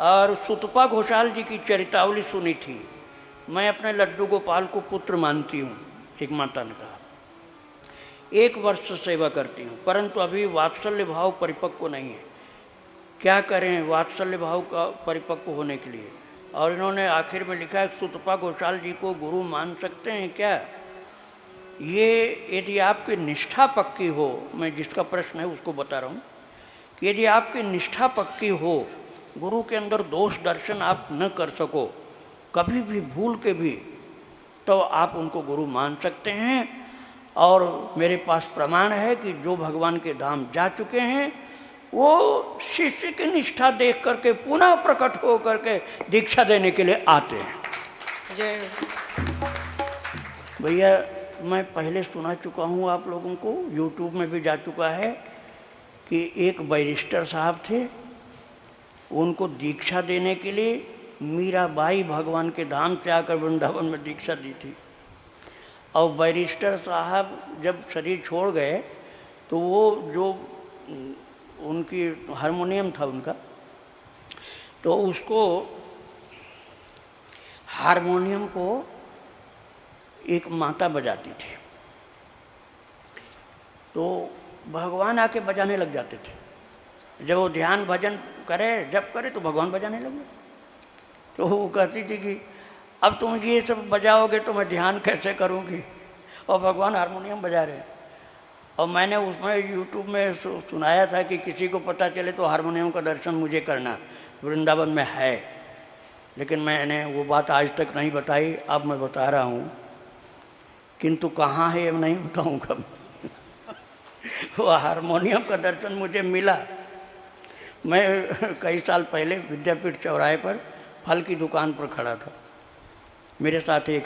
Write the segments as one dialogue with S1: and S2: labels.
S1: और सुतपा घोषाल जी की चरितावली सुनी थी। मैं अपने लड्डू गोपाल को पुत्र मानती हूँ, एक माता ने कहा। 1 वर्ष से सेवा करती हूँ, परंतु अभी वात्सल्य भाव परिपक्व नहीं है। क्या करें वात्सल्य भाव का परिपक्व होने के लिए? और इन्होंने आखिर में लिखा है, सुतपा घोषाल जी को गुरु मान सकते हैं क्या? ये यदि आपकी निष्ठा पक्की हो, मैं जिसका प्रश्न है उसको बता रहा हूँ कि यदि आपकी निष्ठा पक्की हो, गुरु के अंदर दोष दर्शन आप न कर सको कभी भी भूल के भी, तो आप उनको गुरु मान सकते हैं। और मेरे पास प्रमाण है कि जो भगवान के धाम जा चुके हैं वो शिष्य की निष्ठा देख करके पुनः प्रकट हो करके दीक्षा देने के लिए आते हैं।
S2: जय
S1: भैया, मैं पहले सुना चुका हूँ आप लोगों को, यूट्यूब में भी जा चुका है कि एक बैरिस्टर साहब थे, उनको दीक्षा देने के लिए मीराबाई भगवान के धाम से आकर वृंदावन में दीक्षा दी थी। और बैरिस्टर साहब जब शरीर छोड़ गए तो वो जो उनकी हारमोनियम था उनका, तो उसको हारमोनियम को एक माता बजाती थी, तो भगवान आके बजाने लग जाते थे। जब वो ध्यान भजन करे, जब करे तो भगवान बजाने लगे। तो वो कहती थी कि अब तुम ये सब बजाओगे तो मैं ध्यान कैसे करूँगी, और भगवान हारमोनियम बजा रहे हैं। और मैंने उसमें यूट्यूब में सुनाया था कि किसी को पता चले तो हारमोनियम का दर्शन मुझे करना, वृंदावन में है। लेकिन मैंने वो बात आज तक नहीं बताई, अब मैं बता रहा हूँ, किंतु कहाँ है ये नहीं बताऊँगा। तो हारमोनियम का दर्शन मुझे मिला। मैं कई साल पहले विद्यापीठ चौराहे पर फल की दुकान पर खड़ा था, मेरे साथ एक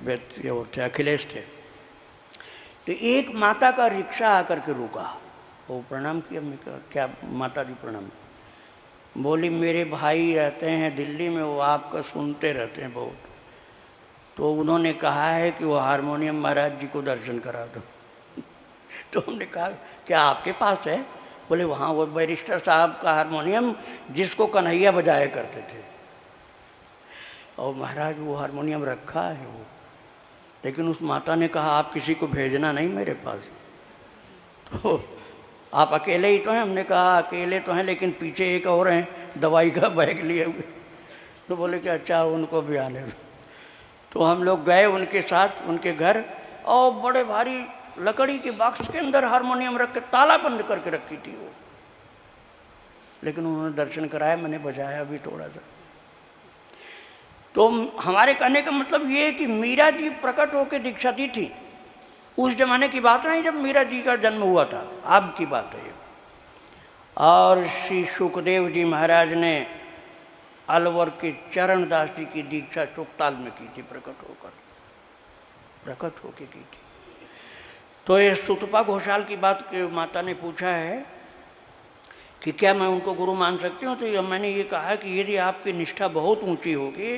S1: व्यक्ति और थे, अखिलेश थे। तो एक माता का रिक्शा आकर के रुका, वो प्रणाम किया। हमने कहा क्या माता जी प्रणाम। बोली मेरे भाई रहते हैं दिल्ली में, वो आपका सुनते रहते हैं बहुत, तो उन्होंने कहा है कि वो हारमोनियम महाराज जी को दर्शन करा दो। तो हमने कहा क्या आपके पास है? बोले वहाँ वो बैरिस्टर साहब का हारमोनियम जिसको कन्हैया बजाया करते थे, और महाराज वो हारमोनियम रखा है वो। लेकिन उस माता ने कहा आप किसी को भेजना नहीं मेरे पास, तो आप अकेले ही तो हैं। हमने कहा अकेले तो हैं, लेकिन पीछे एक और हैं दवाई का बैग लिए हुए। तो बोले कि अच्छा उनको भी आने दो। तो हम लोग गए उनके साथ उनके घर, और बड़े भारी लकड़ी के बॉक्स के अंदर हारमोनियम रख के ताला बंद करके रखी थी वो। लेकिन उन्होंने दर्शन कराया, मैंने बजाया भी थोड़ा सा। तो हमारे कहने का मतलब ये है कि मीरा जी प्रकट होकर दीक्षा दी थी। उस जमाने की बात नहीं जब मीरा जी का जन्म हुआ था, अब की बात है ये। और श्री सुखदेव जी महाराज ने अलवर के चरणदास जी की दीक्षा चुकताल में की थी, प्रकट होकर की थी। तो ये सुतपा घोषाल की बात के माता ने पूछा है कि क्या मैं उनको गुरु मान सकती हूँ? तो मैंने ये कहा कि यदि आपकी निष्ठा बहुत ऊंची होगी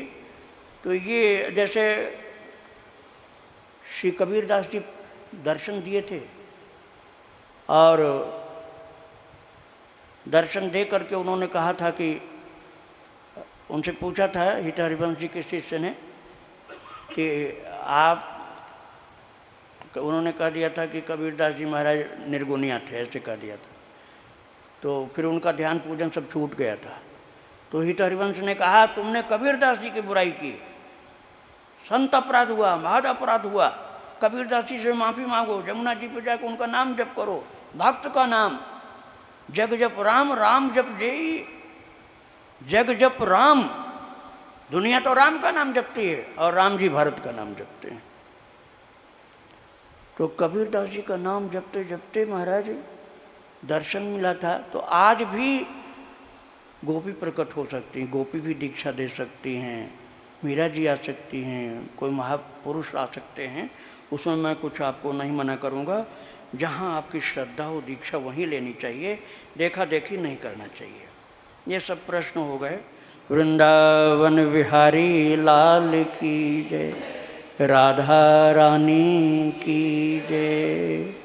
S1: तो ये जैसे श्री कबीरदास जी दर्शन दिए थे, और दर्शन दे करके उन्होंने कहा था कि उनसे पूछा था हित हरिवंश जी के शिष्य ने कि आप, उन्होंने कह दिया था कि कबीरदास जी महाराज निर्गुणिया थे, ऐसे कह दिया था। तो फिर उनका ध्यान पूजन सब छूट गया था। तो हित हरिवंश ने कहा तुमने कबीरदास जी की बुराई की, संत अपराध हुआ, महद अपराध हुआ, कबीरदास जी से माफ़ी मांगो, जमुना जी पे जाकर उनका नाम जप करो, भक्त का नाम, जग जप राम राम जप जय, जग जप राम। दुनिया तो राम का नाम जपती है और राम जी भारत का नाम जपते हैं। तो कबीरदास जी का नाम जपते जपते महाराज दर्शन मिला था। तो आज भी गोपी प्रकट हो सकती हैं, गोपी भी दीक्षा दे सकती हैं, मीरा जी आ सकती हैं, कोई महापुरुष आ सकते हैं, उसमें मैं कुछ आपको नहीं मना करूँगा। जहाँ आपकी श्रद्धा हो दीक्षा वहीं लेनी चाहिए, देखा देखी नहीं करना चाहिए। ये सब प्रश्न हो गए। वृंदावन बिहारी लाल की जय, राधा रानी की जय।